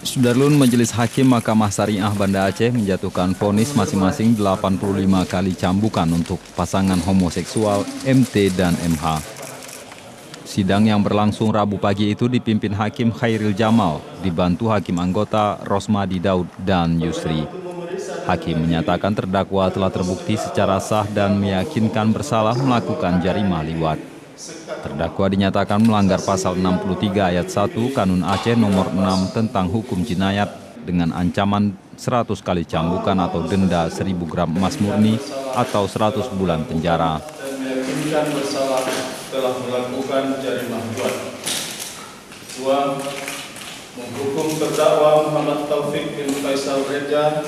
Sudarlun Majelis Hakim Mahkamah Syariah Banda Aceh menjatuhkan vonis masing-masing 85 kali cambukan untuk pasangan homoseksual MT dan MH. Sidang yang berlangsung Rabu pagi itu dipimpin Hakim Khairil Jamal, dibantu Hakim anggota Rosmadi Daud dan Yusri. Hakim menyatakan terdakwa telah terbukti secara sah dan meyakinkan bersalah melakukan jarimah liwat. Terdakwa dinyatakan melanggar pasal 63 ayat 1 Kanun Aceh nomor 6 tentang hukum jinayat dengan ancaman 100 kali cambukan atau denda 1000 gram emas murni atau 100 bulan penjara. Dan meyakinkan bersalah telah melakukan jarimah liwat. Kedua, menghukum terdakwa Muhammad Taufik bin Faisal Reja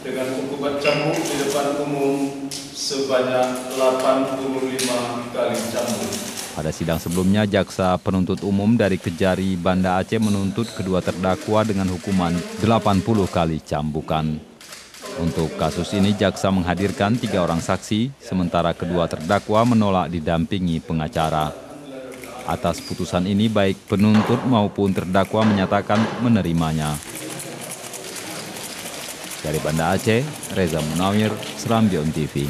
dengan hukuman cambuk di depan umum sebanyak 85 kali cambuk. Pada sidang sebelumnya, Jaksa Penuntut Umum dari Kejari Banda Aceh menuntut kedua terdakwa dengan hukuman 80 kali cambukan. Untuk kasus ini, Jaksa menghadirkan 3 orang saksi, sementara kedua terdakwa menolak didampingi pengacara. Atas putusan ini, baik penuntut maupun terdakwa menyatakan menerimanya. Dari Banda Aceh, Reza Munawir, Serambi On TV.